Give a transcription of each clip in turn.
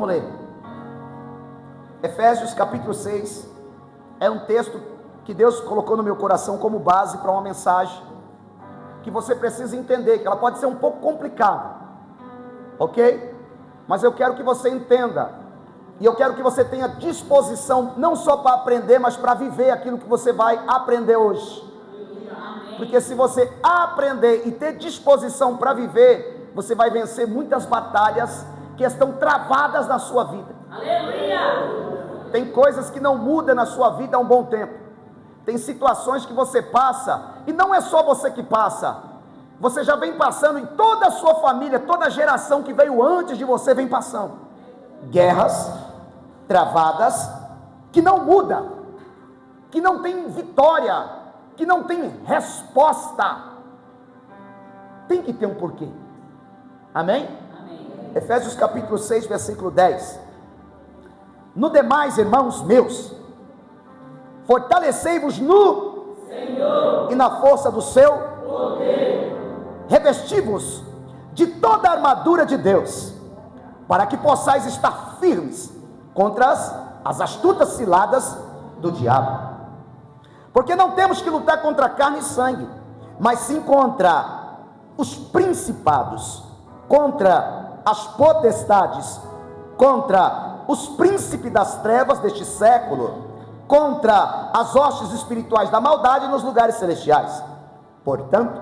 Vamos ler. Efésios capítulo 6. É um texto que Deus colocou no meu coração como base para uma mensagem que você precisa entender, que ela pode ser um pouco complicada, ok? Mas eu quero que você entenda, e eu quero que você tenha disposição, não só para aprender, mas para viver aquilo que você vai aprender hoje. Porque se você aprender e ter disposição para viver, você vai vencer muitas batalhas que estão travadas na sua vida. Aleluia! Tem coisas que não mudam na sua vida há um bom tempo. Tem situações que você passa, e não é só você que passa, você já vem passando, em toda a sua família, toda a geração que veio antes de você vem passando. Guerras travadas, que não muda, que não tem vitória, que não tem resposta. Tem que ter um porquê. Amém? Amém. Efésios capítulo 6, versículo 10. No demais, irmãos meus, fortalecei-vos no Senhor e na força do seu poder. Revesti-vos de toda a armadura de Deus, para que possais estar firmes contra as astutas ciladas do diabo. Porque não temos que lutar contra carne e sangue, mas sim contra os principados, contra as potestades, contra os príncipes das trevas deste século, contra as hostes espirituais da maldade nos lugares celestiais. Portanto,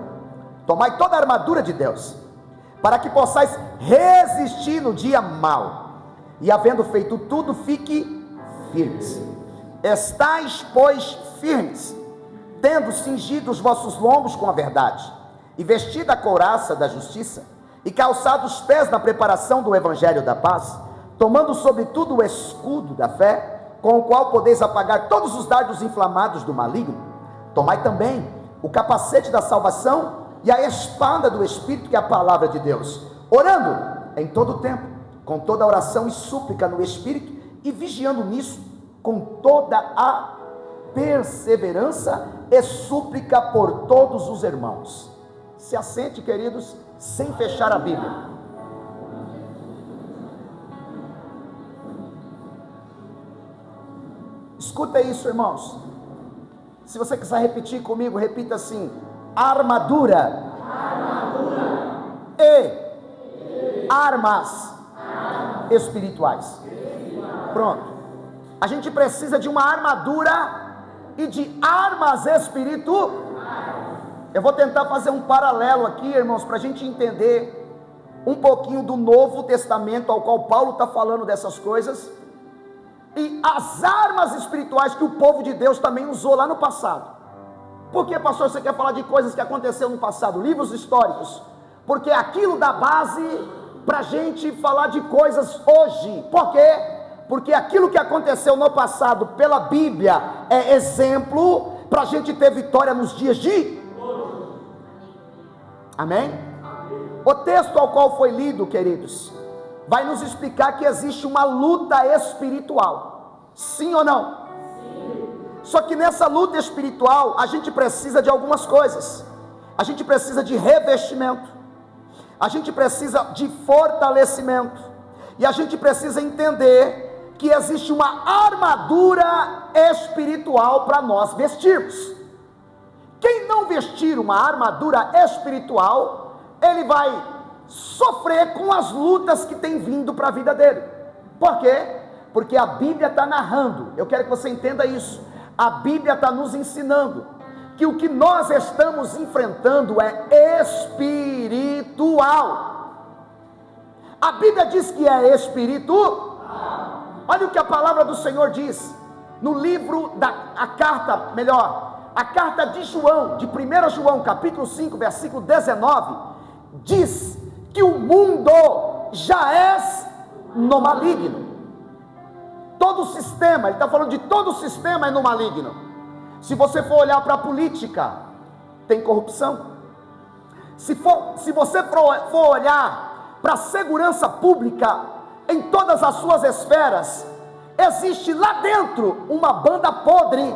tomai toda a armadura de Deus, para que possais resistir no dia mau, e havendo feito tudo, fique firmes. Estais, pois, firmes, tendo cingido os vossos lombos com a verdade, e vestida a couraça da justiça, e calçados os pés na preparação do evangelho da paz, tomando sobretudo o escudo da fé, com o qual podeis apagar todos os dardos inflamados do maligno. Tomai também o capacete da salvação e a espada do Espírito, que é a palavra de Deus, orando em todo o tempo, com toda oração e súplica no Espírito, e vigiando nisso com toda a perseverança e súplica por todos os irmãos. Se assente, queridos, sem fechar a Bíblia. Escuta isso, irmãos. Se você quiser repetir comigo, repita assim: armadura, e armas espirituais. Pronto. A gente precisa de uma armadura e de armas espirituais. Eu vou tentar fazer um paralelo aqui, irmãos, para a gente entender um pouquinho do Novo Testamento, ao qual Paulo está falando dessas coisas, e as armas espirituais que o povo de Deus também usou lá no passado. Por que, pastor, você quer falar de coisas que aconteceram no passado? Livros históricos. Porque aquilo dá base para a gente falar de coisas hoje. Por quê? Porque aquilo que aconteceu no passado pela Bíblia é exemplo para a gente ter vitória nos dias de hoje. Amém? O texto ao qual foi lido, queridos, vai nos explicar que existe uma luta espiritual. Sim ou não? Sim. Só que nessa luta espiritual a gente precisa de algumas coisas. A gente precisa de revestimento, a gente precisa de fortalecimento, e a gente precisa entender que existe uma armadura espiritual para nós vestirmos. Quem não vestir uma armadura espiritual, ele vai sofrer com as lutas que tem vindo para a vida dele. Por quê? Porque a Bíblia está narrando, eu quero que você entenda isso, a Bíblia está nos ensinando que o que nós estamos enfrentando é espiritual. A Bíblia diz que é espiritual. Olha o que a palavra do Senhor diz no livro a carta de João, de 1 João, capítulo 5, versículo 19, diz que o mundo já é no maligno. Todo o sistema, ele está falando de todo o sistema é no maligno. Se você for olhar para a política, tem corrupção. Se você for olhar para a segurança pública, em todas as suas esferas, existe lá dentro uma banda podre,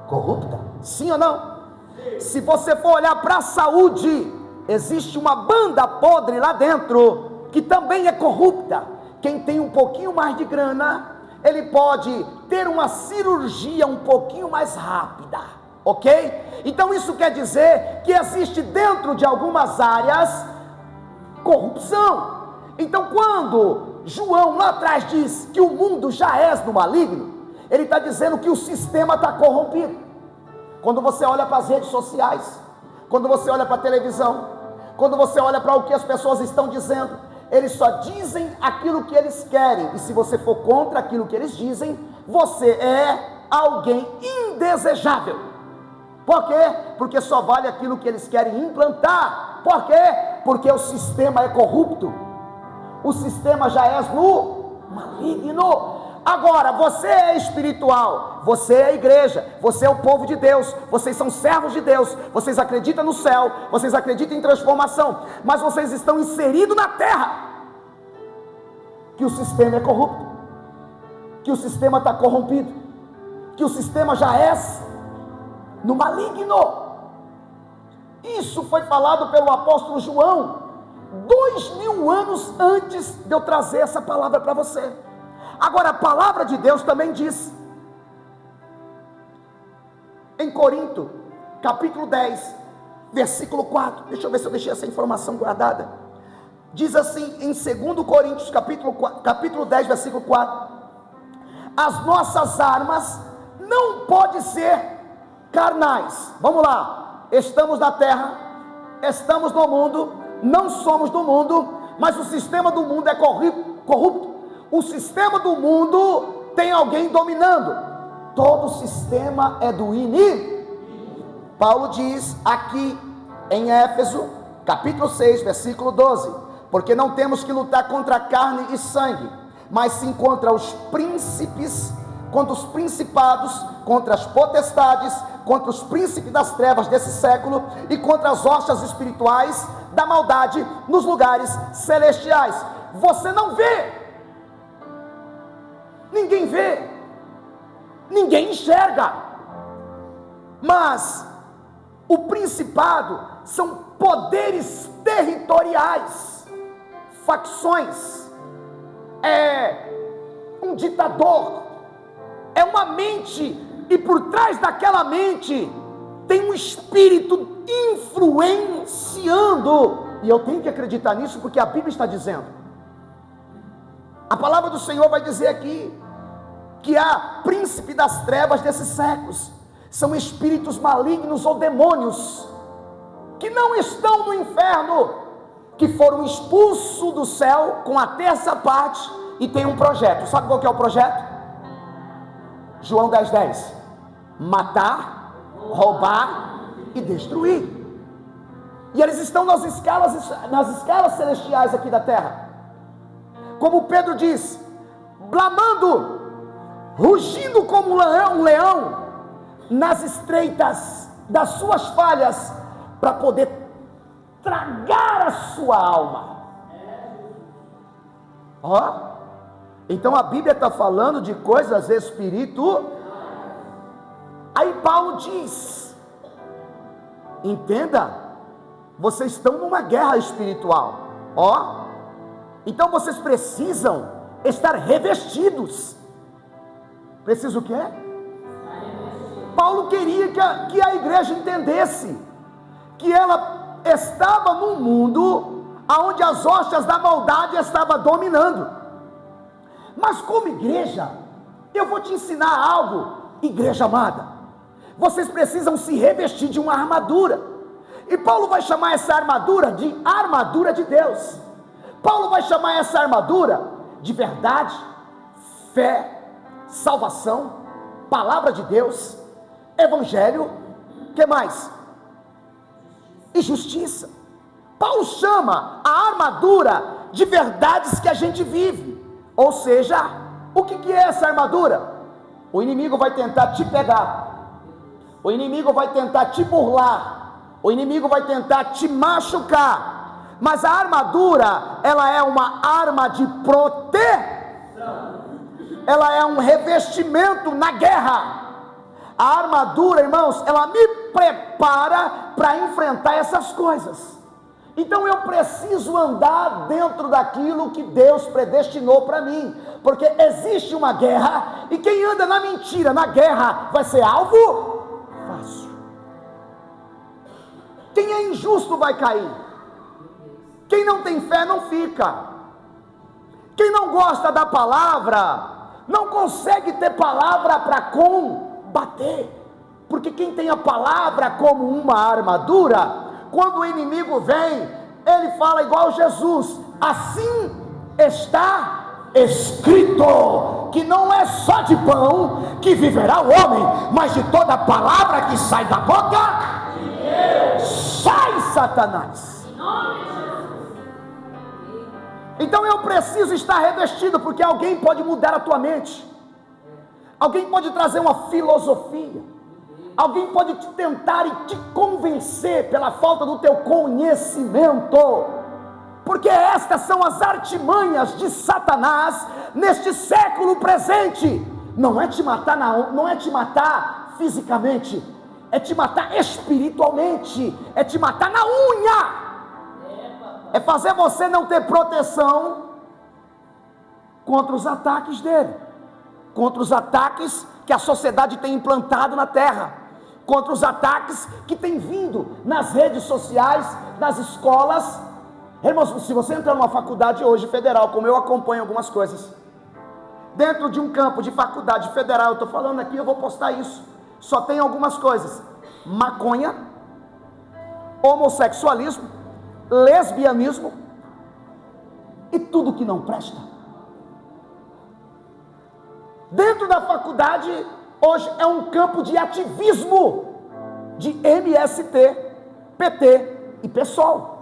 corrupta, sim ou não? Sim. Se você for olhar para a saúde, existe uma banda podre lá dentro, que também é corrupta, quem tem um pouquinho mais de grana, ele pode ter uma cirurgia um pouquinho mais rápida, ok? Então isso quer dizer que existe dentro de algumas áreas corrupção. Então quando João lá atrás diz que o mundo já é no maligno, ele está dizendo que o sistema está corrompido. Quando você olha para as redes sociais, quando você olha para a televisão, quando você olha para o que as pessoas estão dizendo, eles só dizem aquilo que eles querem, e se você for contra aquilo que eles dizem, você é alguém indesejável. Por quê? Porque só vale aquilo que eles querem implantar. Por quê? Porque o sistema é corrupto, o sistema já é no maligno. Agora, você é espiritual, você é a igreja, você é o povo de Deus, vocês são servos de Deus, vocês acreditam no céu, vocês acreditam em transformação, mas vocês estão inseridos na terra, que o sistema é corrupto, que o sistema está corrompido, que o sistema já é no maligno. Isso foi falado pelo apóstolo João 2000 anos antes de eu trazer essa palavra para você. Agora a palavra de Deus também diz, em Corinto, capítulo 10, versículo 4, deixa eu ver se eu deixei essa informação guardada, diz assim, em 2 Coríntios, capítulo 10, versículo 4, as nossas armas não podem ser carnais. Vamos lá, estamos na terra, estamos no mundo, não somos do mundo, mas o sistema do mundo é corrupto. O sistema do mundo tem alguém dominando. Todo sistema é do inimigo. Paulo diz aqui em Éfeso, capítulo 6, versículo 12: porque não temos que lutar contra carne e sangue, mas sim contra os príncipes, contra os principados, contra as potestades, contra os príncipes das trevas desse século e contra as hostas espirituais da maldade nos lugares celestiais. Você não vê, ninguém vê, ninguém enxerga, mas o principado são poderes territoriais, facções, é um ditador, é uma mente, e por trás daquela mente tem um espírito influenciando, e eu tenho que acreditar nisso porque a Bíblia está dizendo. A palavra do Senhor vai dizer aqui que há príncipe das trevas desses séculos, são espíritos malignos ou demônios que não estão no inferno, que foram expulsos do céu com a terça parte e tem um projeto. Sabe qual que é o projeto? João 10:10: matar, roubar e destruir. E eles estão nas escalas celestiais aqui da terra, como Pedro diz, bramando, rugindo como um leão, nas estreitas das suas falhas, para poder tragar a sua alma. Então a Bíblia está falando de coisas espirituais. Aí Paulo diz, entenda, vocês estão numa guerra espiritual, então vocês precisam estar revestidos. Precisa o quê? Paulo queria que a igreja entendesse que ela estava num mundo onde as hostas da maldade estavam dominando. Mas como igreja, eu vou te ensinar algo, igreja amada. Vocês precisam se revestir de uma armadura. E Paulo vai chamar essa armadura de armadura de Deus. Paulo vai chamar essa armadura de verdade, fé, salvação, palavra de Deus, evangelho, que mais? E justiça. Paulo chama a armadura de verdades que a gente vive. Ou seja, o que é essa armadura? O inimigo vai tentar te pegar, o inimigo vai tentar te burlar, o inimigo vai tentar te machucar, mas a armadura, ela é uma arma de proteção, ela é um revestimento na guerra. A armadura, irmãos, ela me prepara para enfrentar essas coisas. Então eu preciso andar dentro daquilo que Deus predestinou para mim, porque existe uma guerra, e quem anda na mentira, na guerra, vai ser alvo fácil. Quem é injusto vai cair. Quem não tem fé não fica. Quem não gosta da palavra não consegue ter palavra para combater, porque quem tem a palavra como uma armadura, quando o inimigo vem, ele fala igual Jesus: assim está escrito, que não é só de pão que viverá o homem, mas de toda palavra que sai da boca de Deus. Sai, Satanás. Então eu preciso estar revestido, porque alguém pode mudar a tua mente, alguém pode trazer uma filosofia, alguém pode te tentar e te convencer pela falta do teu conhecimento, porque estas são as artimanhas de Satanás neste século presente. Não é te matar não é te matar fisicamente, é te matar espiritualmente, é te matar na unha, é fazer você não ter proteção contra os ataques dele, contra os ataques que a sociedade tem implantado na terra, contra os ataques que tem vindo nas redes sociais, nas escolas. Irmãos, se você entrar numa faculdade hoje federal, como eu acompanho algumas coisas, dentro de um campo de faculdade federal, eu estou falando aqui, eu vou postar isso, só tem algumas coisas: maconha, homossexualismo, lesbianismo e tudo que não presta. Dentro da faculdade hoje é um campo de ativismo de MST, PT e PSOL.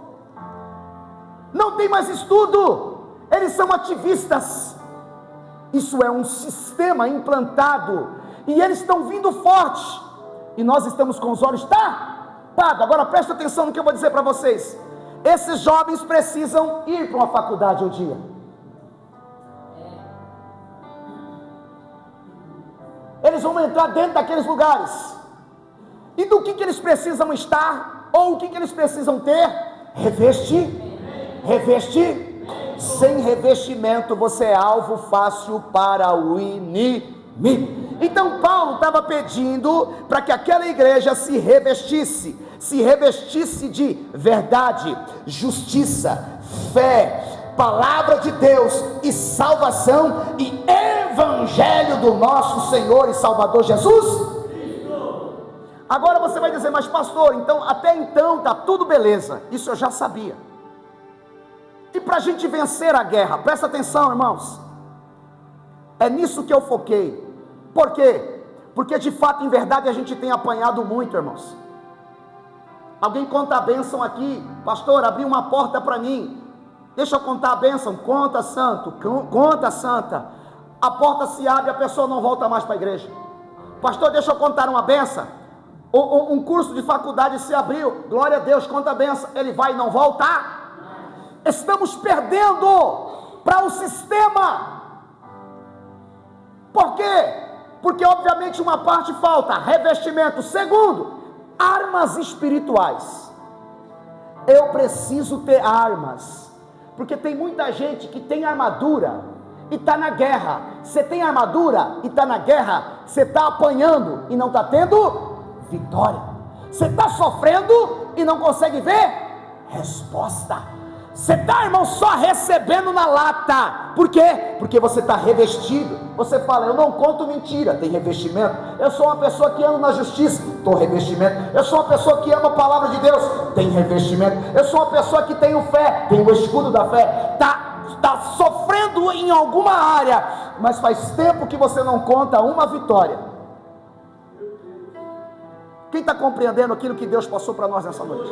Não tem mais estudo, eles são ativistas. Isso é um sistema implantado e eles estão vindo forte, e nós estamos com os olhos tapados. Agora presta atenção no que eu vou dizer para vocês. Esses jovens precisam ir para uma faculdade um dia. Eles vão entrar dentro daqueles lugares. E do que eles precisam estar? Ou o que eles precisam ter? Revestir. Sem revestimento você é alvo fácil para o inimigo. Então Paulo estava pedindo para que aquela igreja se revestisse de verdade, justiça, fé, palavra de Deus e salvação e evangelho do nosso Senhor e Salvador Jesus. Agora você vai dizer: mas pastor, então até então está tudo beleza. Isso eu já sabia. E para a gente vencer a guerra, presta atenção, irmãos, é nisso que eu foquei. Por quê? Porque de fato, em verdade, a gente tem apanhado muito, irmãos. Alguém conta a bênção aqui: pastor, abriu uma porta para mim. Deixa eu contar a bênção. Conta, santo, conta, santa. A porta se abre, a pessoa não volta mais para a igreja. Pastor, deixa eu contar uma bênção. Um curso de faculdade se abriu, glória a Deus, conta a bênção. Ele vai e não volta. Estamos perdendo para o sistema. Por quê? Porque obviamente uma parte falta: revestimento. Segundo, armas espirituais. Eu preciso ter armas, porque tem muita gente que tem armadura e está na guerra. Você tem armadura e está na guerra, você está apanhando e não está tendo vitória. Você está sofrendo e não consegue ver resposta. Você está, irmão, só recebendo na lata. Por quê? Porque você está revestido. Você fala: eu não conto mentira, tem revestimento. Eu sou uma pessoa que anda na justiça, estou revestimento. Eu sou uma pessoa que ama a palavra de Deus, tem revestimento. Eu sou uma pessoa que tenho fé, tem o escudo da fé. Está sofrendo em alguma área, mas faz tempo que você não conta uma vitória. Quem está compreendendo aquilo que Deus passou para nós nessa noite?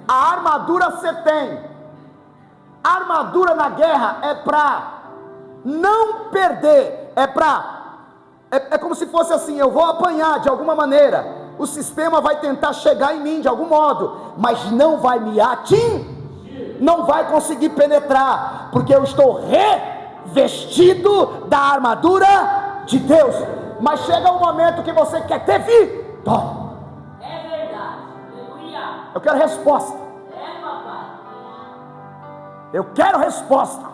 A armadura você tem. A armadura na guerra é para não perder, é como se fosse assim: eu vou apanhar de alguma maneira, o sistema vai tentar chegar em mim de algum modo, mas não vai me atingir, não vai conseguir penetrar, porque eu estou revestido da armadura de Deus. Mas chega um momento que você quer ter vitória. É verdade, aleluia. Eu quero resposta. Eu quero resposta.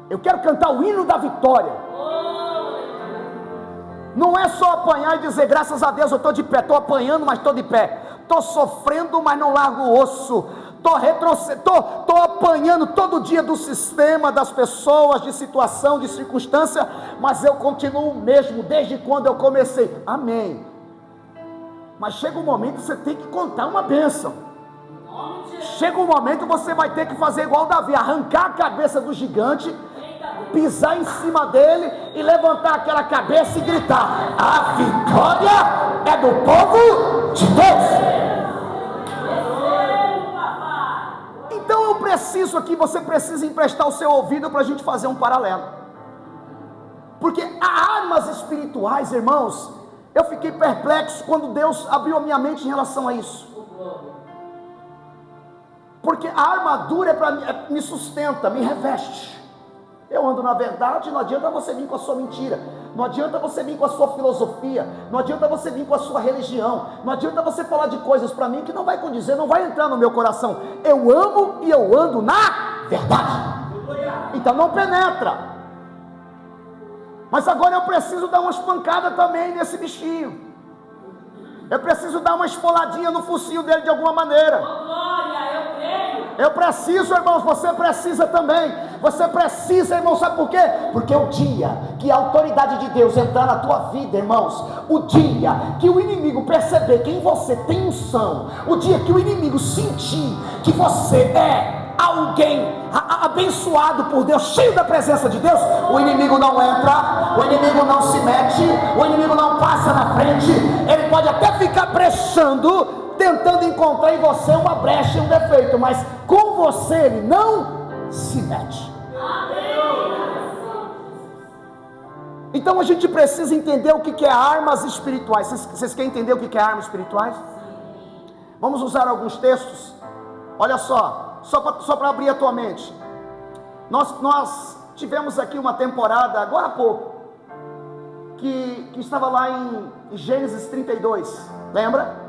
Eu quero cantar o hino da vitória. Não é só apanhar e dizer graças a Deus eu estou de pé. Estou apanhando, mas estou de pé. Estou sofrendo, mas não largo o osso. Estou apanhando todo dia do sistema, das pessoas, de situação, de circunstância, mas eu continuo o mesmo desde quando eu comecei. Amém. Mas chega um momento que você tem que contar uma bênção. Chega um momento que você vai ter que fazer igual Davi, arrancar a cabeça do gigante, pisar em cima dele e levantar aquela cabeça e gritar: a vitória é do povo de Deus. Então eu preciso aqui, você precisa emprestar o seu ouvido para a gente fazer um paralelo, porque há armas espirituais, irmãos. Eu fiquei perplexo quando Deus abriu a minha mente em relação a isso, porque a armadura me sustenta, me reveste. Eu ando na verdade, não adianta você vir com a sua mentira, não adianta você vir com a sua filosofia, não adianta você vir com a sua religião, não adianta você falar de coisas para mim que não vai condizer, não vai entrar no meu coração. Eu amo e eu ando na verdade, então não penetra. Mas agora eu preciso dar uma espancada também nesse bichinho, eu preciso dar uma esfoladinha no focinho dele de alguma maneira. Eu preciso, irmãos, você precisa também. Você precisa, irmão, sabe por quê? Porque o dia que a autoridade de Deus entrar na tua vida, irmãos, o dia que o inimigo perceber que em você tem unção, o dia que o inimigo sentir que você é alguém abençoado por Deus, cheio da presença de Deus, o inimigo não entra, o inimigo não se mete, o inimigo não passa na frente. Ele pode até ficar brechando, tentando encontrar em você uma brecha e um defeito, mas com você ele não se mete. Então a gente precisa entender o que é armas espirituais. Vocês querem entender o que é armas espirituais? Vamos usar alguns textos. Olha só para abrir a tua mente. Nós tivemos aqui uma temporada, agora há pouco, que estava lá em Gênesis 32, lembra?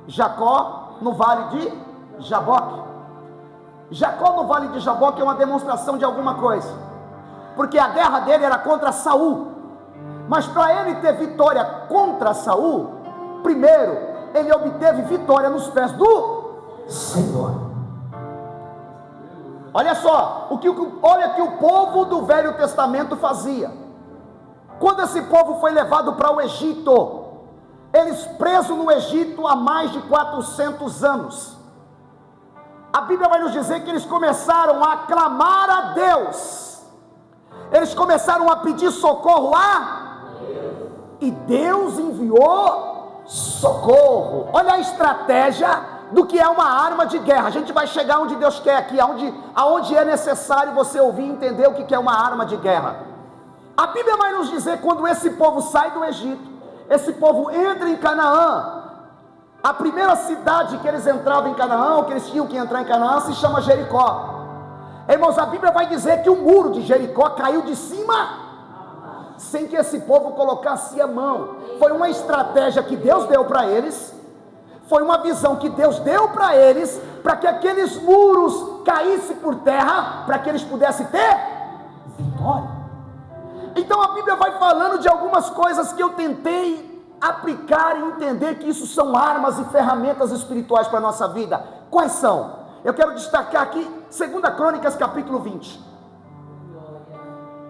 Jacó no vale de Jaboque. Jacó no vale de Jaboque é uma demonstração de alguma coisa, porque a guerra dele era contra Saul, mas para ele ter vitória contra Saul, primeiro ele obteve vitória nos pés do Senhor. Olha só, olha que o povo do Velho Testamento fazia. Quando esse povo foi levado para o Egito, eles presos no Egito há mais de 400 anos, a Bíblia vai nos dizer que eles começaram a clamar a Deus, eles começaram a pedir socorro a Deus, e Deus enviou socorro. Olha a estratégia do que é uma arma de guerra. A gente vai chegar onde Deus quer aqui, aonde é necessário você ouvir e entender o que é uma arma de guerra. A Bíblia vai nos dizer, quando esse povo sai do Egito, esse povo entra em Canaã, a primeira cidade que eles entravam em Canaã, ou que eles tinham que entrar em Canaã, se chama Jericó. Irmãos, a Bíblia vai dizer que o muro de Jericó caiu de cima, sem que esse povo colocasse a mão. Foi uma estratégia que Deus deu para eles, foi uma visão que Deus deu para eles, para que aqueles muros caíssem por terra, para que eles pudessem ter vitória. Então a Bíblia vai falando de algumas coisas que eu tentei aplicar e entender que isso são armas e ferramentas espirituais para a nossa vida. Quais são? Eu quero destacar aqui 2 Crônicas capítulo 20.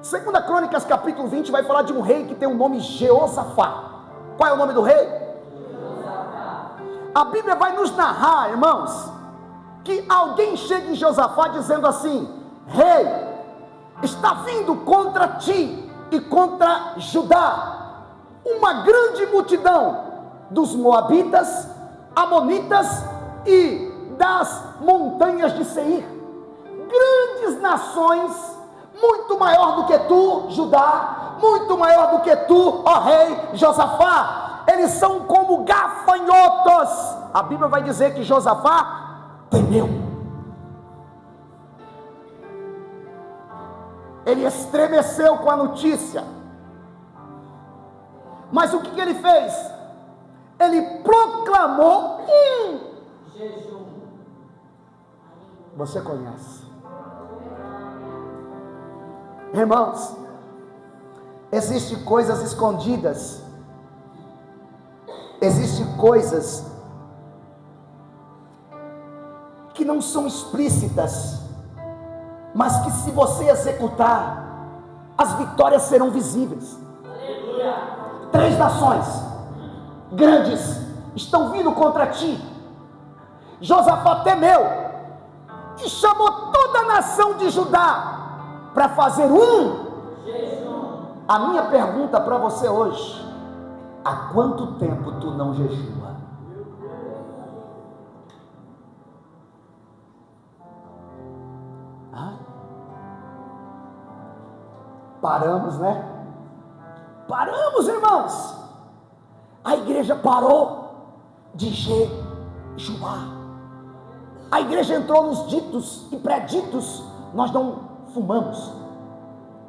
2 Crônicas capítulo 20 vai falar de um rei que tem o nome Jeosafá. Qual é o nome do rei? Jeosafá. A Bíblia vai nos narrar, irmãos, que alguém chega em Jeosafá dizendo assim: rei, está vindo contra ti e contra Judá uma grande multidão dos moabitas, amonitas e das montanhas de Seir, grandes nações, muito maior do que tu, Judá, muito maior do que tu, ó rei Josafá. Eles são como gafanhotos. A Bíblia vai dizer que Josafá temeu, ele estremeceu com a notícia. Mas o que ele fez? Ele proclamou um jejum. Você conhece? Irmãos, existem coisas escondidas, existem coisas que não são explícitas, mas que se você executar, as vitórias serão visíveis. Aleluia. 3 nações grandes estão vindo contra ti. Josafá temeu e chamou toda a nação de Judá para fazer jejum. A minha pergunta para você hoje: há quanto tempo tu não jejua? Paramos, né? Paramos, irmãos. A igreja parou de jejuar. A igreja entrou nos ditos e pré-ditos. Nós não fumamos,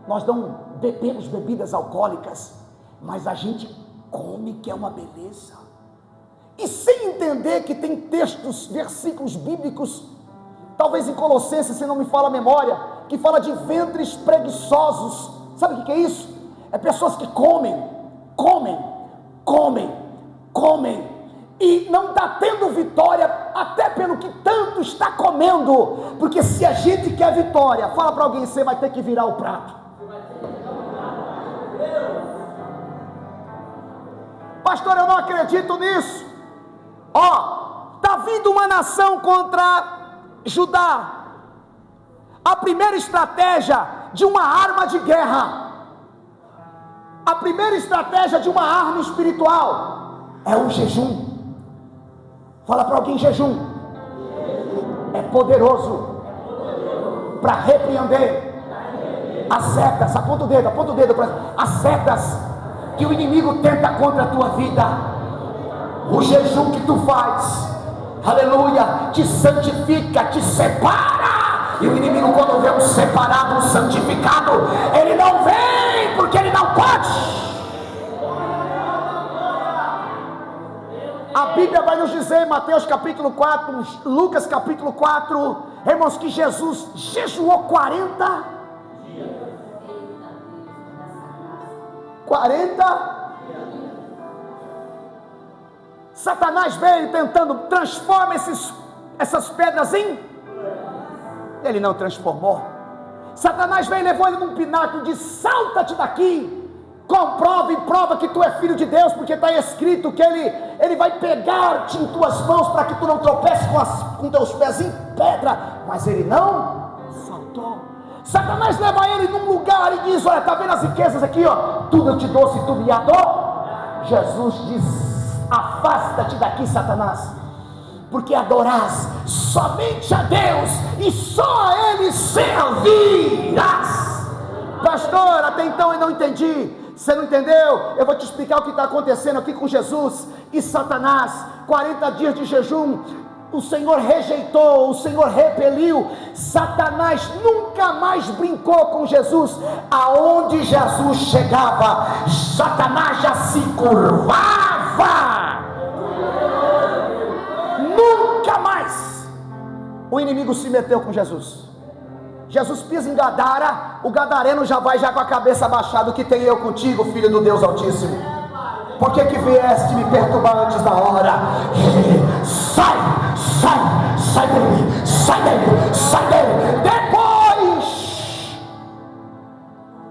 nós não bebemos bebidas alcoólicas, mas a gente come, que é uma beleza. E sem entender que tem textos, versículos bíblicos, talvez em Colossenses, se não me fala a memória, que fala de ventres preguiçosos. Sabe o que é isso? É pessoas que comem, e não está tendo vitória, até pelo que tanto está comendo. Porque se a gente quer vitória, fala para alguém: você vai ter que virar o prato. Pastor, eu não acredito nisso. Está vindo uma nação contra Judá. A primeira estratégia de uma arma de guerra, a primeira estratégia de uma arma espiritual é o jejum. Fala para alguém: jejum é poderoso para repreender as setas. Aponta o dedo para as setas que o inimigo tenta contra a tua vida. O jejum que tu faz, aleluia, te santifica, te separa. E o inimigo, quando vê um separado, um santificado, ele não vem, porque ele não pode. A Bíblia vai nos dizer em Mateus capítulo 4, Lucas capítulo 4, irmãos, que Jesus jejuou 40 Satanás veio tentando transformar essas pedras em... Ele não transformou. Satanás veio e levou ele num pináculo e disse: salta-te daqui, comprova e prova que tu é filho de Deus, porque está escrito que ele vai pegar-te em tuas mãos para que tu não tropeces com teus pés em pedra. Mas ele não saltou. Satanás leva ele num lugar e diz: olha, está vendo as riquezas aqui, tudo eu te dou se tu me ador. Jesus diz: afasta-te daqui, Satanás, porque adorás somente a Deus e só a Ele servirás. Pastor, até então eu não entendi. Você não entendeu? Eu vou te explicar o que está acontecendo aqui com Jesus e Satanás. 40 dias de jejum, o Senhor rejeitou, o Senhor repeliu. Satanás nunca mais brincou com Jesus. Aonde Jesus chegava, Satanás já se curvava. Nunca mais o inimigo se meteu com Jesus. Jesus pisa em Gadara, o gadareno já vai com a cabeça abaixada: o que tem eu contigo, filho do Deus Altíssimo? Por que vieste me perturbar antes da hora? Sai dele. Depois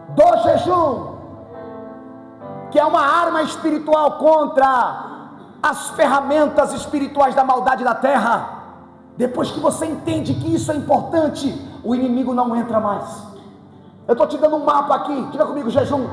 do jejum, que é uma arma espiritual contra as ferramentas espirituais da maldade da terra, depois que você entende que isso é importante, o inimigo não entra mais. Eu estou te dando um mapa aqui, diga comigo: jejum.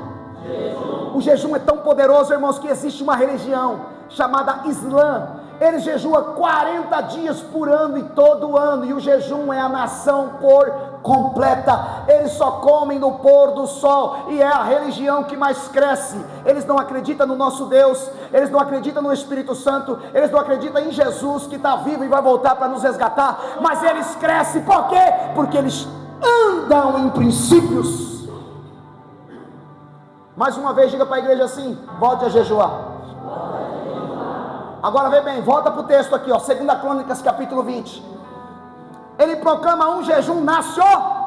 O jejum é tão poderoso, irmãos, que existe uma religião chamada Islã. Ele jejua 40 dias por ano e todo ano, e o jejum é a nação por completa. Eles só comem no pôr do sol, e é a religião que mais cresce. Eles não acreditam no nosso Deus, eles não acreditam no Espírito Santo, eles não acreditam em Jesus que está vivo e vai voltar para nos resgatar, mas eles crescem. Por quê? Porque eles andam em princípios. Mais uma vez, diga para a igreja assim: volte a jejuar. Agora vem bem, volta para o texto aqui, 2 Crônicas capítulo 20. Ele proclama um jejum nacional.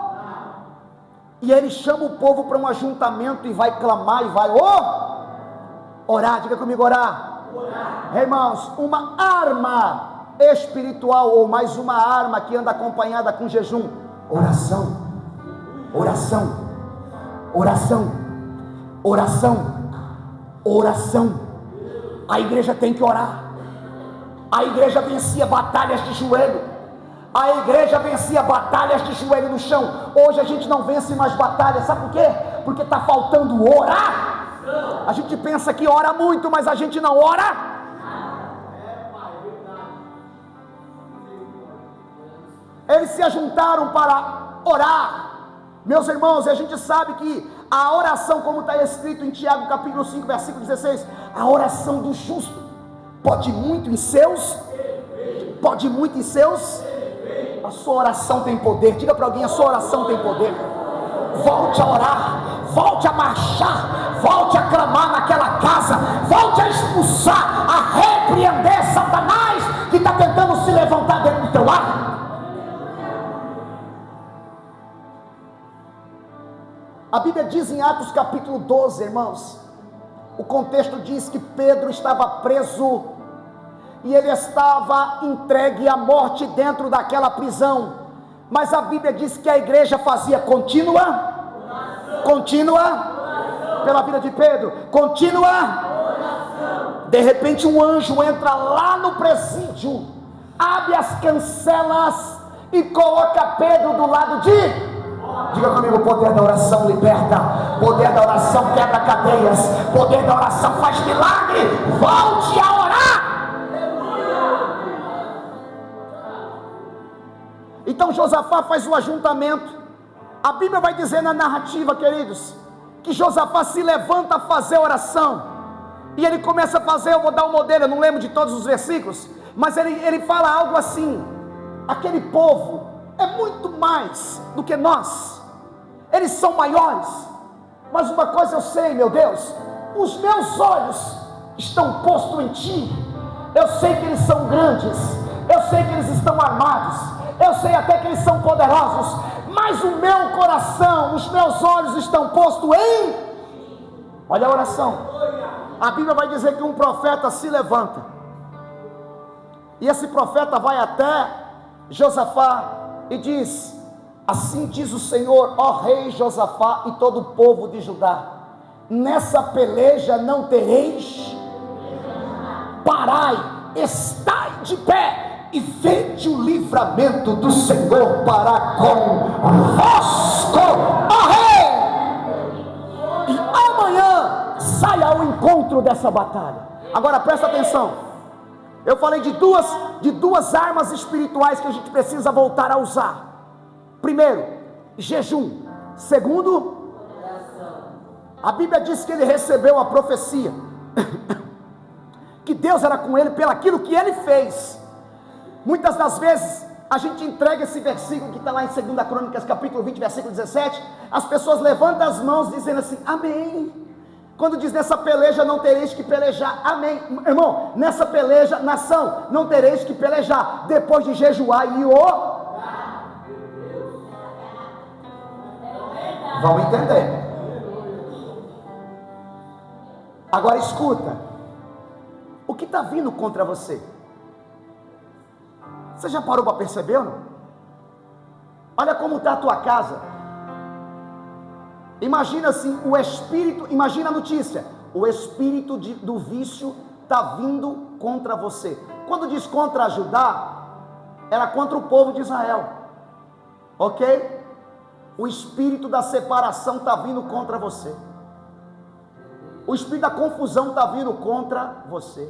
E ele chama o povo para um ajuntamento e vai clamar e vai orar. Diga comigo, orar. Irmãos, uma arma espiritual, ou mais uma arma que anda acompanhada com jejum: oração, oração, oração, oração, oração. A igreja tem que orar. A igreja vencia batalhas de joelho. A igreja vencia batalhas de joelho no chão. Hoje a gente não vence mais batalhas, sabe por quê? Porque está faltando orar. A gente pensa que ora muito, mas a gente não ora. Eles se ajuntaram para orar, meus irmãos, e a gente sabe que a oração, como está escrito em Tiago capítulo 5, versículo 16, a oração do justo pode muito em seus, a sua oração tem poder. Diga para alguém: a sua oração tem poder. Volte a orar, volte a marchar, volte a clamar naquela casa, volte a expulsar, a repreender Satanás que está tentando se levantar dentro do teu lar. A Bíblia diz em Atos capítulo 12, irmãos, o contexto diz que Pedro estava preso e ele estava entregue à morte dentro daquela prisão, mas a Bíblia diz que a igreja fazia contínua, pela vida de Pedro, de repente um anjo entra lá no presídio, abre as cancelas e coloca Pedro do lado de... Diga comigo: o poder da oração liberta, poder da oração quebra cadeias, poder da oração faz milagre. Volte a orar. Então Josafá faz o ajuntamento. A Bíblia vai dizer na narrativa, queridos, que Josafá se levanta a fazer oração, e ele começa a fazer, eu vou dar um modelo, eu não lembro de todos os versículos, mas ele fala algo assim: aquele povo é muito mais do que nós, eles são maiores, mas uma coisa eu sei, meu Deus, os meus olhos estão postos em ti. Eu sei que eles são grandes, eu sei que eles estão armados, eu sei até que eles são poderosos, mas o meu coração, os meus olhos estão postos em... Olha a oração. A Bíblia vai dizer que um profeta se levanta, e esse profeta vai até Josafá e diz: assim diz o Senhor, ó rei Josafá e todo o povo de Judá, nessa peleja não tereis, parai, estai de pé e vede o livramento do Senhor para convosco, ó rei, e amanhã saia ao encontro dessa batalha. Agora presta atenção, eu falei de duas armas espirituais que a gente precisa voltar a usar. Primeiro, jejum. Segundo, a Bíblia diz que ele recebeu a profecia que Deus era com ele pelaquilo que ele fez. Muitas das vezes a gente entrega esse versículo que está lá em 2 Crônicas capítulo 20, versículo 17, as pessoas levantam as mãos dizendo assim: amém. Quando diz nessa peleja não tereis que pelejar, amém. Irmão, nessa peleja, nação, não tereis que pelejar, depois de jejuar e vão entender. Agora escuta, o que está vindo contra você? Você já parou para perceber ou não? Olha como está a tua casa. Imagina assim, o espírito, imagina a notícia, o espírito do vício está vindo contra você. Quando diz contra Judá, era contra o povo de Israel, ok? O espírito da separação está vindo contra você, o espírito da confusão está vindo contra você,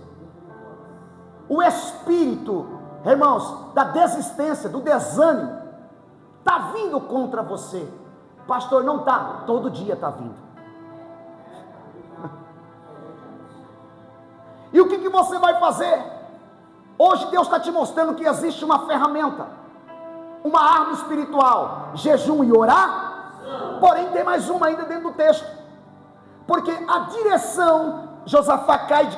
o espírito, irmãos, da desistência, do desânimo, está vindo contra você. Pastor, não está, todo dia está vindo. E o que você vai fazer? Hoje Deus está te mostrando que existe uma ferramenta, uma arma espiritual: jejum e orar. Porém tem mais uma ainda dentro do texto, porque a direção, Josafá cai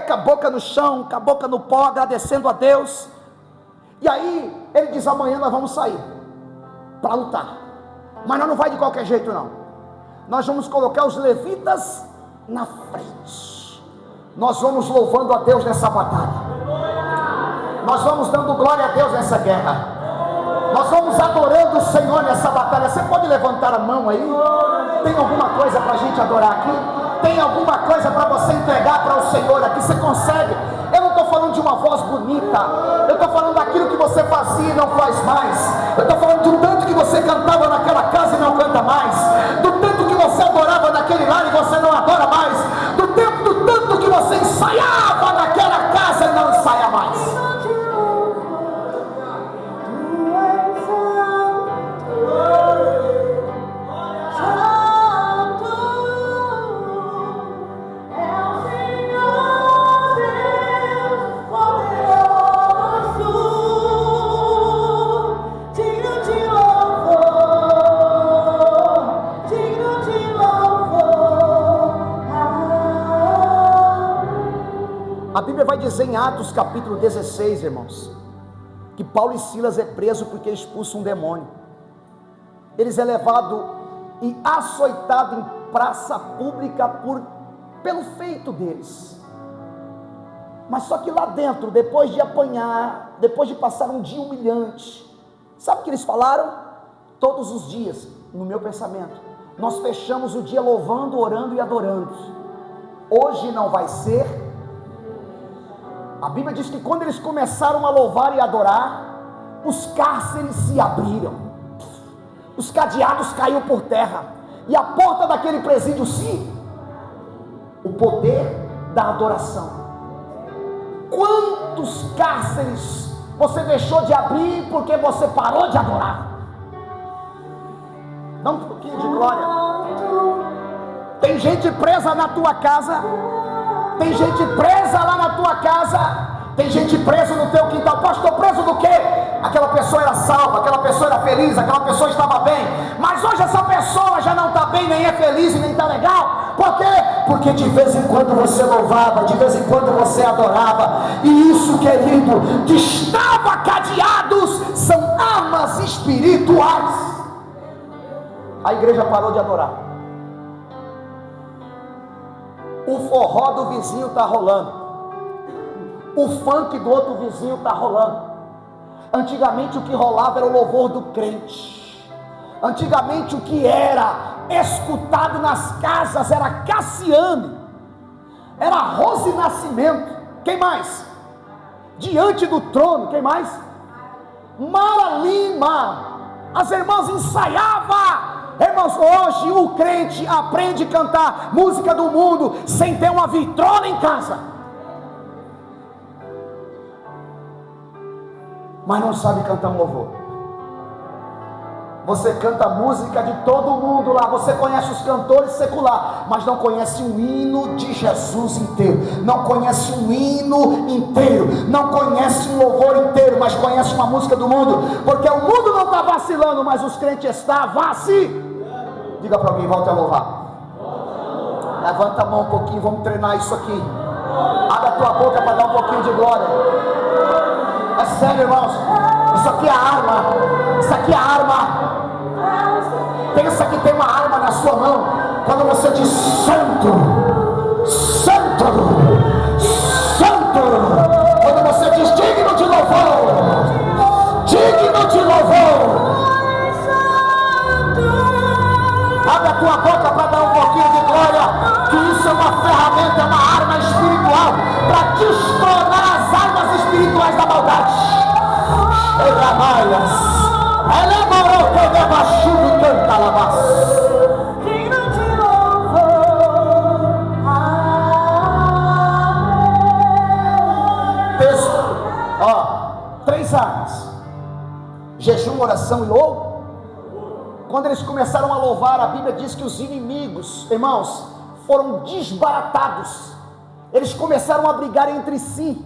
com a boca no chão, com a boca no pó, agradecendo a Deus, e aí ele diz: amanhã nós vamos sair para lutar. Mas nós não vai de qualquer jeito não. Nós vamos colocar os levitas na frente. Nós vamos louvando a Deus nessa batalha. Nós vamos dando glória a Deus nessa guerra. Nós vamos adorando o Senhor nessa batalha. Você pode levantar a mão aí? Tem alguma coisa para a gente adorar aqui? Tem alguma coisa para você entregar para o Senhor aqui? Você consegue? Eu não estou falando de uma voz bonita. Eu estou falando daquilo que você fazia e não faz mais. Eu estou falando do tanto que você cantava naquela casa e não canta mais. Do tanto que você adorava naquele lar e você não adora mais. Do tanto que você ensaiava naquela casa e não ensaia mais. A Bíblia vai dizer em Atos capítulo 16, irmãos, que Paulo e Silas é preso porque expulsa um demônio. Eles é levado e açoitado em praça pública pelo feito deles. Mas só que lá dentro, depois de apanhar, depois de passar um dia humilhante, sabe o que eles falaram? Todos os dias, no meu pensamento, nós fechamos o dia louvando, orando e adorando. Hoje não vai ser. A Bíblia diz que quando eles começaram a louvar e adorar, os cárceres se abriram, os cadeados caíram por terra, e a porta daquele presídio o poder da adoração. Quantos cárceres você deixou de abrir porque você parou de adorar? Dá um pouquinho de glória. Tem gente presa na tua casa. Tem gente presa lá na tua casa. Tem gente presa no teu quintal. Pastor, preso do quê? Aquela pessoa era salva, aquela pessoa era feliz, aquela pessoa estava bem. Mas hoje essa pessoa já não está bem, nem é feliz e nem está legal. Por quê? Porque de vez em quando você louvava, de vez em quando você adorava. E isso, querido, que estava cadeados, são armas espirituais. A igreja parou de adorar. O forró do vizinho está rolando. O funk do outro vizinho está rolando. Antigamente o que rolava era o louvor do crente. Antigamente o que era escutado nas casas era Cassiane, era Rose Nascimento. Quem mais? Diante do trono. Quem mais? Mara Lima. As irmãs ensaiavam. Irmãos, hoje o crente aprende a cantar música do mundo sem ter uma vitrola em casa, mas não sabe cantar um louvor. Você canta a música de todo mundo lá, você conhece os cantores seculares, mas não conhece um hino de Jesus inteiro, não conhece um hino inteiro, não conhece um louvor inteiro, mas conhece uma música do mundo, porque o mundo não está vacilando, mas os crentes estão vacilando. Diga para alguém, volte a louvar. Levanta a mão um pouquinho, vamos treinar isso aqui. Abre a tua boca para dar um pouquinho de glória. É sério, irmãos. Isso aqui é arma. Isso aqui é arma. Pensa que tem uma arma na sua mão. Quando você diz santo, santo, santo. Quando você diz digno de louvor, digno de louvor. Abre a tua boca para dar um pouquinho de glória, que isso é uma ferramenta, é uma arma espiritual para destronar as armas espirituais da maldade. Ela é maior que o debaixo e canta alabaço. Texto, ó, 3 armas: jejum, oração e louvor. Quando eles começaram a louvar, a Bíblia diz que os inimigos, irmãos, foram desbaratados. Eles começaram a brigar entre si.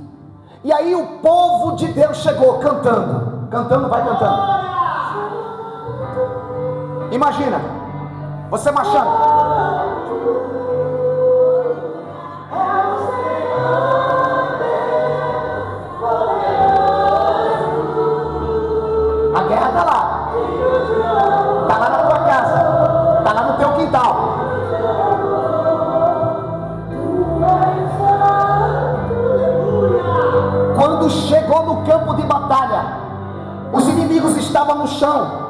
E aí o povo de Deus chegou cantando. Cantando, vai cantando. Imagina, você marchando. A guerra está lá. Está lá na tua inimigos estavam no chão,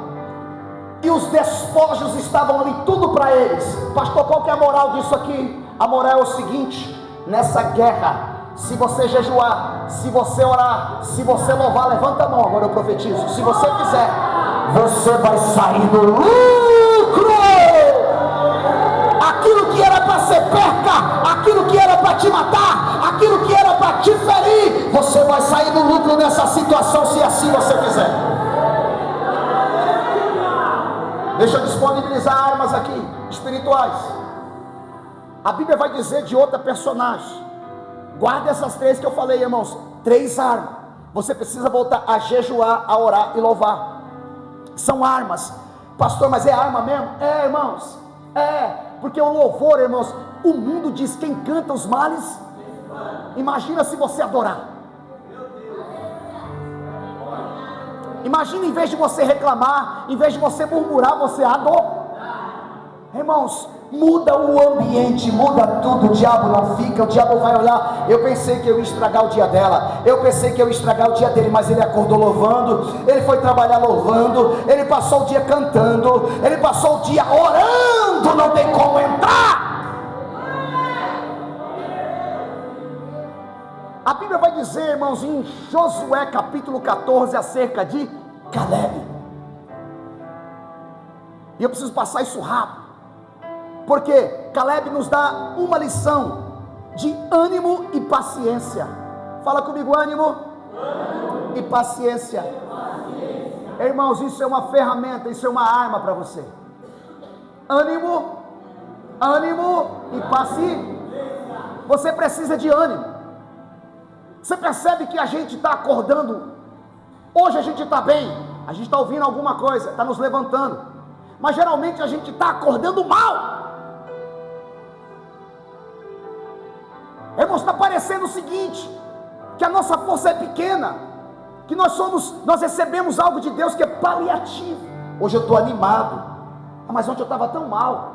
e os despojos estavam ali, tudo para eles. Pastor, qual que é a moral disso aqui? A moral é o seguinte: nessa guerra, se você jejuar, se você orar, se você louvar, levanta a mão, agora eu profetizo, se você fizer, você vai sair do lucro. Aquilo que era para ser perca, aquilo que era para te matar, aquilo que era para te ferir, você vai sair do lucro nessa situação, se assim você fizer. Deixa eu disponibilizar armas aqui, espirituais. A Bíblia vai dizer de outra personagem. Guarda essas 3 que eu falei, irmãos. 3 armas. Você precisa voltar a jejuar, a orar e louvar. São armas. Pastor, mas é arma mesmo? É, irmãos. É, porque o louvor, irmãos, o mundo diz: quem canta os males. Imagina se você adorar. Imagina, em vez de você reclamar, em vez de você murmurar, você adorar. Irmãos, muda o ambiente, muda tudo. O diabo não fica, o diabo vai olhar. Eu pensei que eu ia estragar o dia dela, eu pensei que eu ia estragar o dia dele, mas ele acordou louvando, ele foi trabalhar louvando, ele passou o dia cantando, ele passou o dia orando, não tem como entrar. A Bíblia vai dizer, irmãos, em Josué capítulo 14, acerca de Caleb. E eu preciso passar isso rápido, porque Caleb nos dá uma lição de ânimo e paciência. Fala comigo: ânimo e paciência. Irmãos, isso é uma ferramenta, isso é uma arma para você. Ânimo e paciência. Você precisa de ânimo. Você percebe que a gente está acordando, hoje a gente está bem, a gente está ouvindo alguma coisa, está nos levantando, mas geralmente a gente está acordando mal. Irmãos, está parecendo o seguinte, que a nossa força é pequena, que nós recebemos algo de Deus que é paliativo. Hoje eu estou animado, mas ontem eu estava tão mal.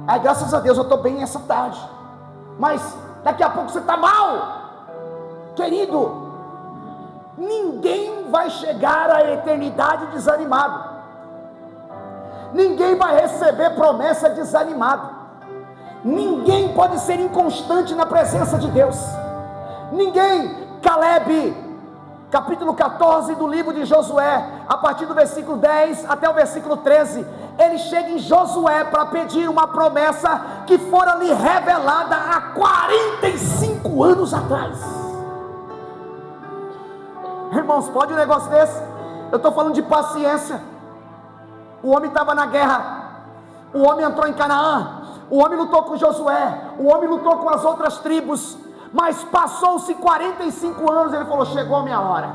Aí graças a Deus eu estou bem essa tarde, mas daqui a pouco você está mal. Querido, ninguém vai chegar à eternidade desanimado. Ninguém vai receber promessa desanimado. Ninguém pode ser inconstante na presença de Deus. Ninguém. Caleb, capítulo 14 do livro de Josué, a partir do versículo 10 até o versículo 13, ele chega em Josué para pedir uma promessa que fora lhe revelada há 45 anos atrás. Irmãos, pode um negócio desse? Eu estou falando de paciência. O homem estava na guerra, o homem entrou em Canaã, o homem lutou com Josué, o homem lutou com as outras tribos, mas passou-se 45 anos, ele falou: chegou a minha hora,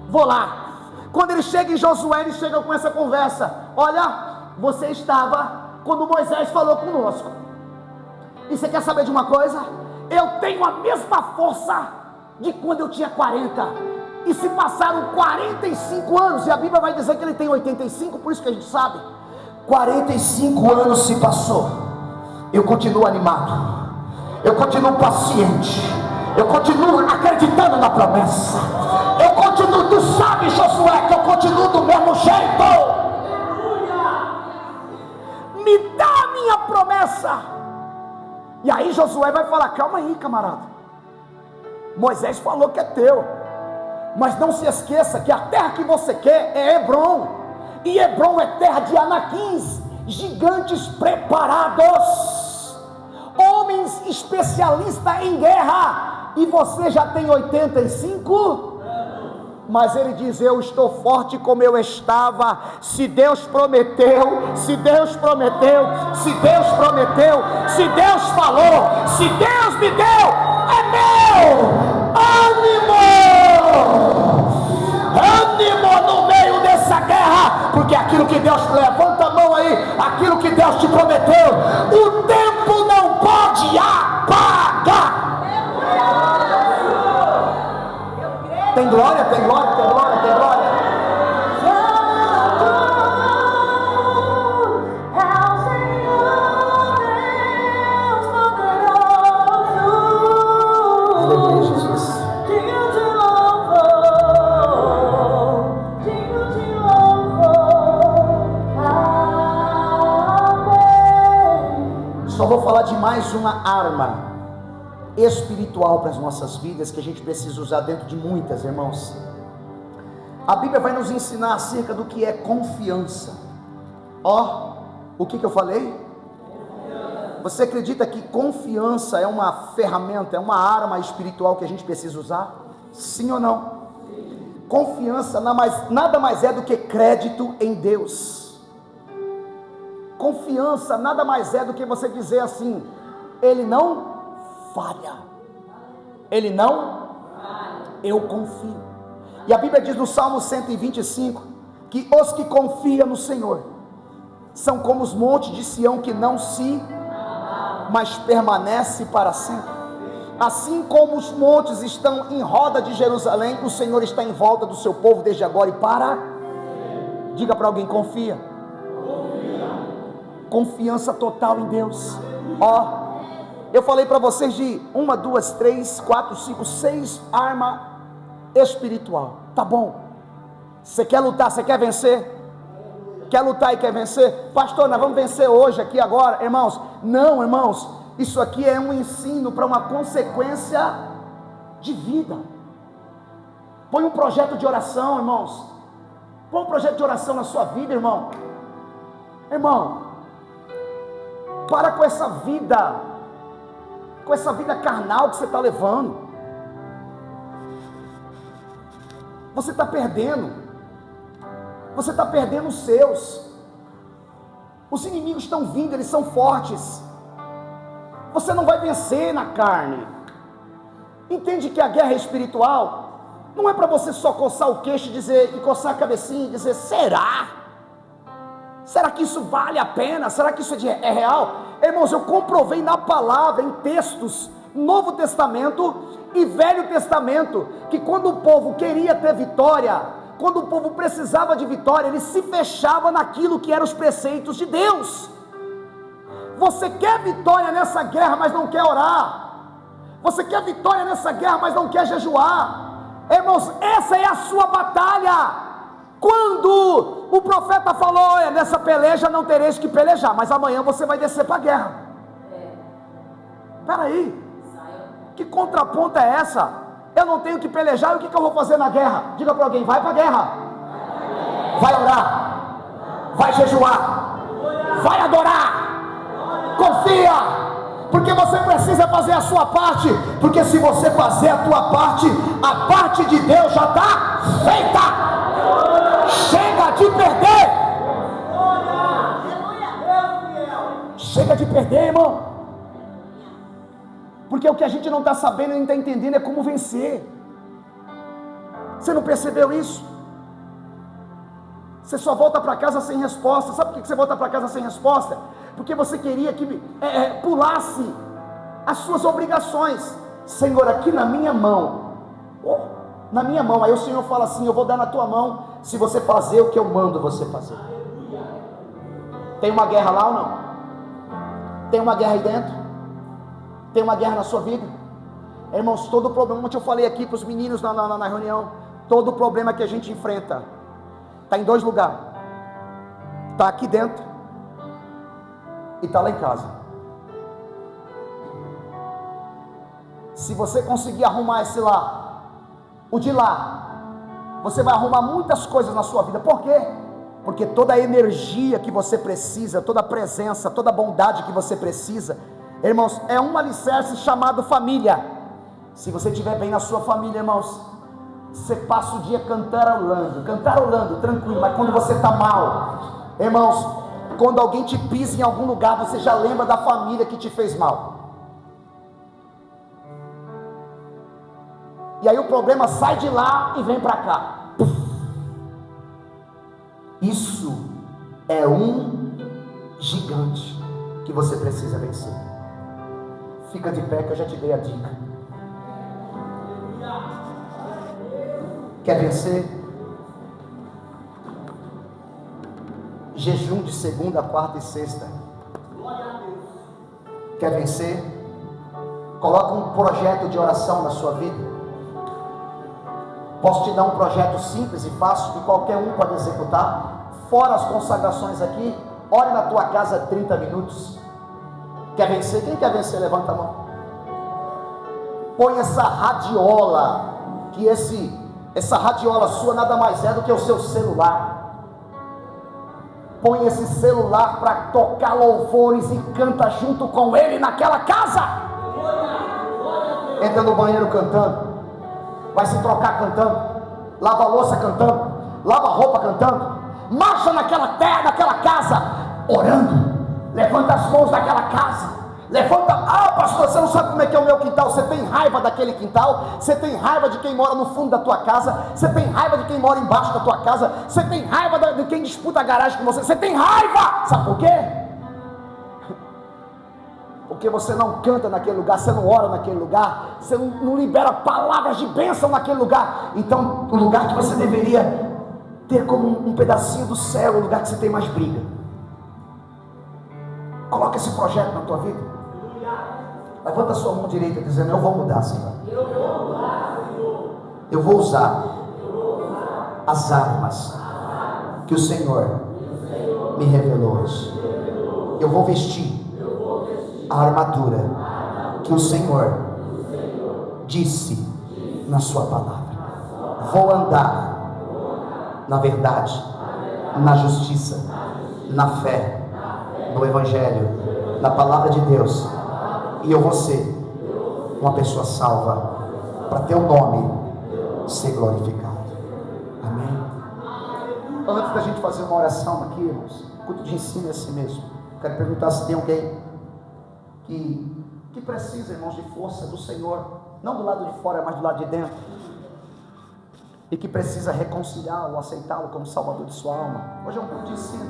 vou lá. Quando ele chega em Josué, ele chega com essa conversa: olha, você estava quando Moisés falou conosco, e você quer saber de uma coisa? Eu tenho a mesma força de quando eu tinha 40, e se passaram 45 anos, e a Bíblia vai dizer que ele tem 85, por isso que a gente sabe. 45 anos se passou, eu continuo animado, eu continuo paciente, eu continuo acreditando na promessa, eu continuo, tu sabe, Josué, que eu continuo do mesmo jeito. Me dá a minha promessa. E aí Josué vai falar: calma aí, camarada, Moisés falou que é teu, mas não se esqueça que a terra que você quer é Hebrom, e Hebrom é terra de anaquins, gigantes preparados, homens especialistas em guerra, e você já tem 85? Mas ele diz: eu estou forte como eu estava. Se Deus prometeu, se Deus prometeu, se Deus prometeu, se Deus falou, se Deus me deu, é meu. Ânimo no meio dessa guerra, porque aquilo que Deus, levanta a mão aí, aquilo que Deus te prometeu, o tempo não pode apagar. Tem glória, tem glória, tem glória, tem glória. Aleluia, Jesus. Só vou falar de mais uma arma espiritual para as nossas vidas, que a gente precisa usar dentro de muitas, irmãos. A Bíblia vai nos ensinar acerca do que é confiança. O que eu falei? Você acredita que confiança é uma ferramenta, é uma arma espiritual que a gente precisa usar? Sim ou não? Confiança nada mais é do que crédito em Deus. Confiança nada mais é do que você dizer assim: Ele não falha, Ele não, eu confio. E a Bíblia diz no Salmo 125, que os que confiam no Senhor, são como os montes de Sião que não se, mas permanece para sempre. Assim como os montes estão em roda de Jerusalém, o Senhor está em volta do seu povo desde agora e para. Diga para alguém: confia. Confiança total em Deus. Eu falei para vocês de 1, 2, 3, 4, 5, 6 armas espiritual. Tá bom? Você quer lutar, você quer vencer? Quer lutar e quer vencer? Pastor, nós vamos vencer hoje, aqui, agora, irmãos? Não, irmãos, isso aqui é um ensino para uma consequência de vida. Põe um projeto de oração, irmãos. Põe um projeto de oração na sua vida, irmão. Irmão, para com essa vida carnal que você está levando. Você está perdendo. Você está perdendo os seus. Os inimigos estão vindo, eles são fortes. Você não vai vencer na carne. Entende que a guerra espiritual não é para você só coçar o queixo e coçar a cabecinha e dizer: será? Será que isso vale a pena? Será que isso é real? Irmãos, eu comprovei na palavra, em textos, Novo Testamento e Velho Testamento, que quando o povo queria ter vitória, quando o povo precisava de vitória, ele se fechava naquilo que eram os preceitos de Deus. Você quer vitória nessa guerra, mas não quer orar. Você quer vitória nessa guerra, mas não quer jejuar. Irmãos, essa é a sua batalha. Quando o profeta falou: olha, nessa peleja não tereis que pelejar, mas amanhã você vai descer para a guerra. Espera aí, que contraponto é essa? Eu não tenho que pelejar, e o que eu vou fazer na guerra? Diga para alguém: vai para a guerra, vai orar, vai jejuar, vai adorar, confia, porque você precisa fazer a sua parte, porque se você fazer a tua parte, a parte de Deus já está feita. Chega de perder. Chega de perder, irmão. Porque o que a gente não está sabendo, não está entendendo é como vencer. Você não percebeu isso? Você só volta para casa sem resposta. Sabe por que você volta para casa sem resposta? Porque você queria que pulasse as suas obrigações. Senhor, aqui na minha mão, na minha mão. Aí o Senhor fala assim: eu vou dar na tua mão, se você fazer o que eu mando você fazer. Tem uma guerra lá ou não? Tem uma guerra aí dentro? Tem uma guerra na sua vida? Irmãos, todo o problema, como eu falei aqui para os meninos na reunião, todo o problema que a gente enfrenta está em 2 lugares. Está aqui dentro e está lá em casa. Se você conseguir arrumar esse lá, o de lá, você vai arrumar muitas coisas na sua vida. Por quê? Porque toda a energia que você precisa, toda a presença, toda a bondade que você precisa, irmãos, é um alicerce chamado família. Se você estiver bem na sua família, irmãos, você passa o dia cantarolando, tranquilo. Mas quando você está mal, irmãos, quando alguém te pisa em algum lugar, você já lembra da família que te fez mal. E aí o problema sai de lá e vem para cá. Isso é um gigante que você precisa vencer. Fica de pé que eu já te dei a dica. Quer vencer? Jejum de segunda, quarta e sexta. Quer vencer? Coloca um projeto de oração na sua vida. Posso te dar um projeto simples e fácil que qualquer um pode executar. Fora as consagrações aqui, ore na tua casa 30 minutos. Quer vencer? Quem quer vencer? Levanta a mão. Põe essa radiola, que essa radiola sua nada mais é do que o seu celular. Põe esse celular para tocar louvores e canta junto com ele naquela casa. Entra no banheiro cantando, vai se trocar cantando, lava a louça cantando, lava a roupa cantando, marcha naquela terra, naquela casa, orando. Levanta as mãos naquela casa. Levanta, pastor, você não sabe como é que é o meu quintal. Você tem raiva daquele quintal, você tem raiva de quem mora no fundo da tua casa, você tem raiva de quem mora embaixo da tua casa, você tem raiva de quem disputa a garagem com você tem raiva, sabe por quê? Porque você não canta naquele lugar, você não ora naquele lugar, você não libera palavras de bênção naquele lugar. Então, o lugar que você deveria ter como um pedacinho do céu, é o lugar que você tem mais briga. Coloca esse projeto na tua vida. Levanta a sua mão direita dizendo: eu vou mudar, Senhor. Eu vou usar as armas que o Senhor me revelou hoje. Eu vou vestir a armadura que o Senhor disse na sua palavra. Vou andar na verdade, na justiça, na fé, no Evangelho, na palavra de Deus. E eu vou ser uma pessoa salva, para teu nome ser glorificado. Amém. Antes da gente fazer uma oração aqui, irmãos, culto de ensino é assim mesmo. Quero perguntar se tem alguém que precisa, irmãos, de força do Senhor, não do lado de fora, mas do lado de dentro, e que precisa reconciliá-lo, aceitá-lo como Salvador de sua alma. Hoje é um culto de ensino,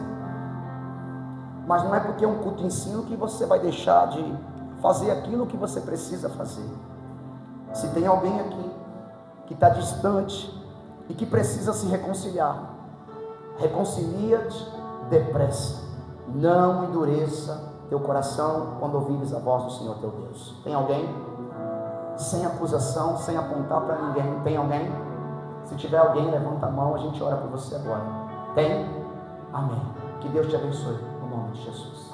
mas não é porque é um culto de ensino que você vai deixar de fazer aquilo que você precisa fazer. Se tem alguém aqui que está distante e que precisa se reconciliar, reconcilia-te depressa. Não endureça teu coração quando ouvires a voz do Senhor teu Deus. Tem alguém? Sem acusação, sem apontar para ninguém. Tem alguém? Se tiver alguém, levanta a mão, a gente ora por você agora. Tem? Amém. Que Deus te abençoe, no nome de Jesus.